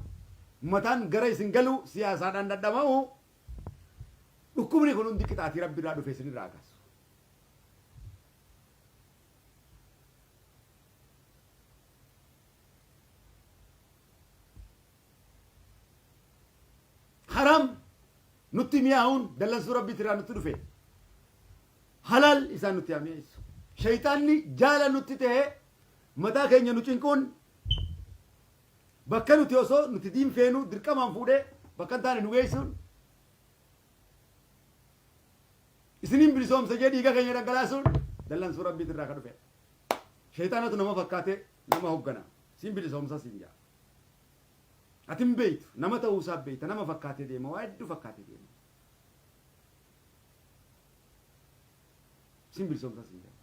mataan gara isin galuu, siyaasaadhaan dadhaba'uu, dhukkubni kun hundi qixaatii rabbi irraa dhufe isinirraa kaasu. Haram nutti mi'aawun dallansuu rabbiitti irraa nutti dhufe. Halal isaan nutti mi'eessu. Shayitaanni jaala nutti ta'e mataa keenya nu cinquun bakka nuti osoo nuti diinfeenu dirqamaan fuudhee bakka hin taane nu geessuun isiniin bilisoomsa jee dhiiga keenya dhangalaasuun dallansuu rabbiitti irraa ka dhufe. Shayitaanatu nama fakkaate nama hoggana. Siin bilisoomsa siin jaa. Atin beeytu nama ta'uusaa beeyta nama fakkaatee deema waa hedduu fakkaatee deema. Siin bilisoomsa siin jaa.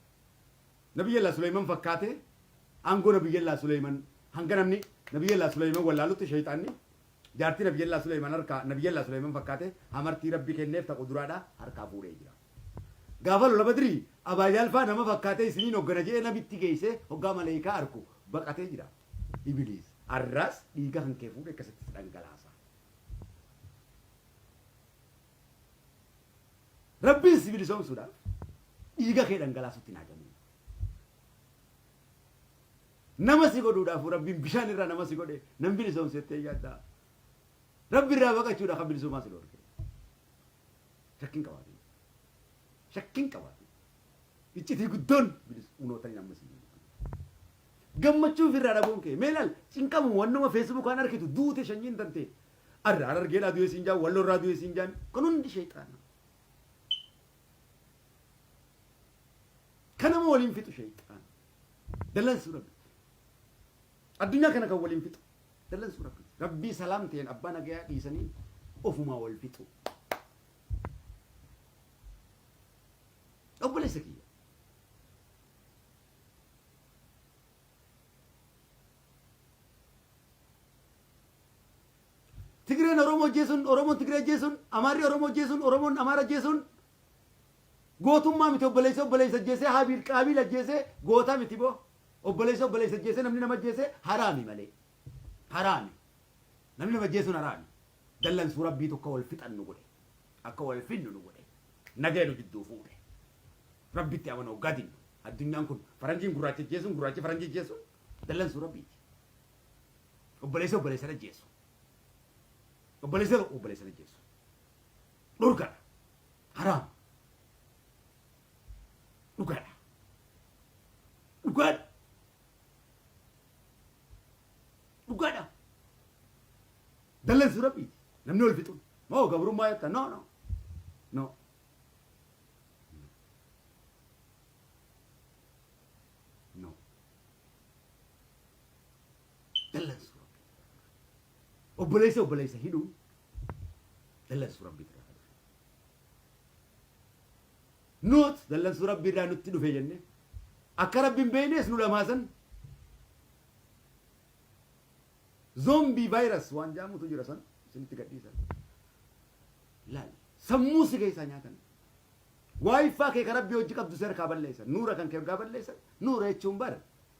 Nabiyyallaa Suleyman fakkaatee aangoo Nabiyyallaa Suleyman hanga namni Nabiyyallaa Suleyman wallaalutti shayitaanni jaartii Nabiyyallaa Suleyman harkaa Nabiyyallaa Suleyman fakkaatee amartii rabbi kenneef ta'u duraadhaa harkaa fuudhee jira. Gaafa lola Badrii Abaajaalfaa nama fakkaatee isiniin hoggana jedhee namitti geessee hoggaa maleekaa harku baqatee jira. Ibiliis arraas dhiiga kan kee fuudhee akkasitti dhangalaasa. Rabbiin si bilisoomsuudhaaf dhiiga kee dhangalaasutti naajamee. Nama si godhuudhaaf rabbiin bishaan irraa nama si godhe nam bilisoomsettee yaaddaa. Rabbi irraa baqachuudhaaf kan bilisoomaa si dhorke. Shakkiin qabaate. Shakkiin qabaate. Iccitii guddoon unootanii nama si gammachuu ofirraa dhabuun kee meelaal cinqamu wannuma feesbuukaan argitu duute shanyiin tante arraa argeedhaa du'ee siin jaan wallorraa du'ee siin jaan kun hundi shayxaana. Kanama waliin fixu shayxaana. Dallansuu rabbi. Addunyaa kana kan waliin fixu dallansuu rabbi. Rabbii salaam ta'een abbaa nagayaa dhiisanii ofumaa wal fixu. Obboleessa kiyya. Tigreen Oromoo jeesuun, Oromoon Tigree jeesuun, Amaarri Oromoo jeesuun, Oromoon Amaara jeesuun gootummaa miti obboleessa jeesee Haabiil Qaabiil ajjeesee gootaa miti boo obboleessa jeesee namni nama jeesee haraami malee haraami namni nama jeesuun haraami dallansuu rabbii tokko wal fixan nu godhe akka wal finnu nu godhe nagee nu jidduu fuudhe rabbitti amanoo gadin addunyaan kun faranjiin gurraacha jeesuun gurraachi faranjii jeesuun dallansuu rabbiiti obboleessa jeesu. Obboleessa jeesu. Dhurgadha. Haraam. Dhugaadha. Dhugaadha. Dhugaadha. Dallansuu rabbiiti. Namni wal fixuun. Moo gabrummaa jettan? No. Dallansuu. Obboleessa hidhuun dallansuu rabbii irraa dhufe. Nuut dallansuu rabbii irraa nutti dhufe jenne akka rabbiin beeknes nu lamaasan zoombii vaayirasi waan jaamutu jira san isinitti gadhiisan. Laal sammuu si keessaa nyaatan. Waayifaa kee kan rabbii hojii qabdu seerkaa balleessan. Nuura kan kee gaa balleessan. Nuura jechuun bara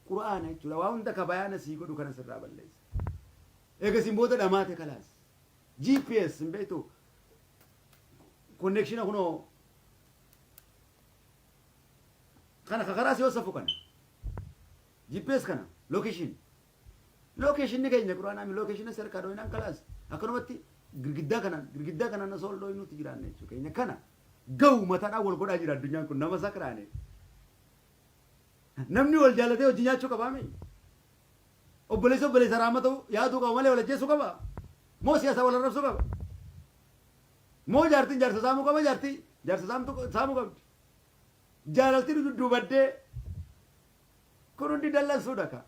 Qura'aana jechuudha. Waa hunda kabayaana sii godhu kana sirraa balleessa. Egaa simboota dhamaate kalaas GPS hin beektu connection kunoo kana karaa si hoosafu kana GPS kana location ni keenya quraanaa mi location sarkaa dhoinaan kalaas akkanumatti girgiddaa kana na sool dhoinuutti jiraanne jechuudha keenya kana gahu mataadhaan wal godhaa jira addunyaan kun nama sakraane namni wal jaalatee hojii nyaachuu qabaa mee obboleessa raamatu yaaduu qaba malee wal ajjeesuu qaba moo siyaasa wal arrabsuu qaba moo jaartiin jaarsa saamuu qaba jaartii jaarsa saamuu qabdi jaalaltiin dudduubaddee kun hundi dallansuudha ka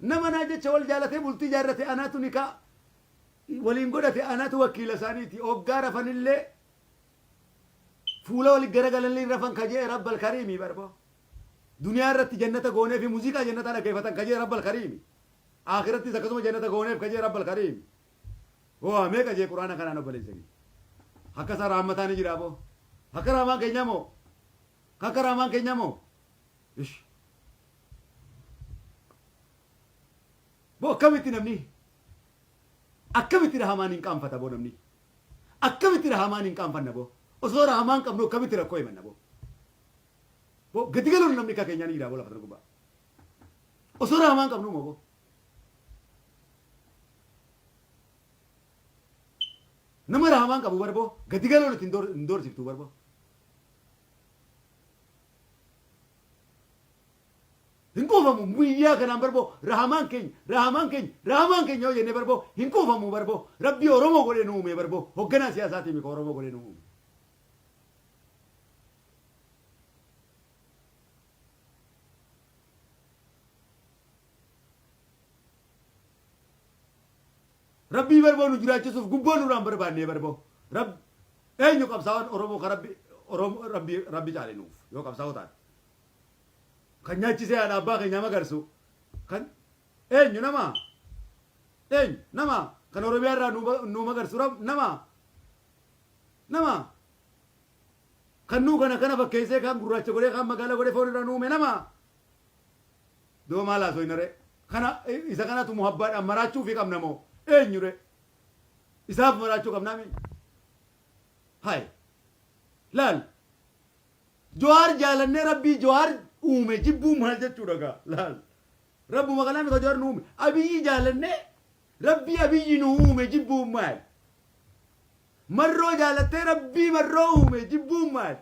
nama naa jecha wal jaalatee bultii jaarrate anaatu nikaa waliin godhate anaatu wakiila isaaniiti hoggaa rafanillee fuula wali garagalanii rafan kajee rabbal kariimii barbaa duniyaa irratti jannata goonee fi muuziqaa jannataa dhaggeeffatan kajee rabbal kariimi akhirattis akkasuma jannata gooneef kajee rabbal kariimi waa meeqa jee quraana kanaan obboleessanii akka isaa raammataa ni jira boo akka raamaan keenya moo akka raamaan keenya moo ish boo akkamitti namni akkamitti rahamaan hin qaanfata boo namni akkamitti rahamaan hin qaanfanna boo osoo rahamaan qabnu akkamitti rakkoo himanna boo boo gadi galuun namni akka keenyaa ni jira boo lafa gubbaa osoo rahamaan qabnu moo boo nama rahamaan qabu barboo gadi galuun itti hin doorsiftu barboo hin quufamu guyyaa kanaan barboo rahamaan keenya yoo jenne barboo hin quufamu barboo rabbii oromoo godhee nu uume barboo hogganaa siyaasaatii mika oromoo godhee nu uume rabbii barboo nu jiraachisuuf gubboo nurraan barbaannee barboo eenyu qabsaa'aan oromoo ka rabbi caale nuuf yoo qabsaa'oo taate kan nyaachisee haadha abbaa keenya magarsu kan eenyu nama kan oromiyaa irraa nu magarsu nama kan nuu kana fakkeessee kan gurraacha godhee kan magaala godhee foon irraa nuume nama doo maal haasoo hin aree kana isa kanatu muhabbaadhaan maraachuu fi qabna moo eenyu re isaaf maraachuu qabnaa mee hay laal johaar jaalannee rabbii johaar uume jibbuu maal jechuudha gaa laal rabbuma kanaa mika johaar nu uume abiyyi jaalannee rabbii abiyyi nu uume jibbuu maal marroo jaalattee rabbii marroo uume jibbuu maal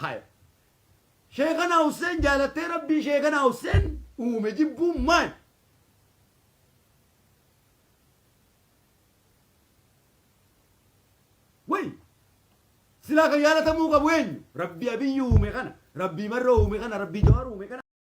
hay sheekana Hussein jaalattee rabbii sheekana Hussein uume jibbuu maal way silaa kan yaalatamuu qabu eenyu rabbii abiyyi uume kana rabbii marroo uume kana rabbii johaar uume kana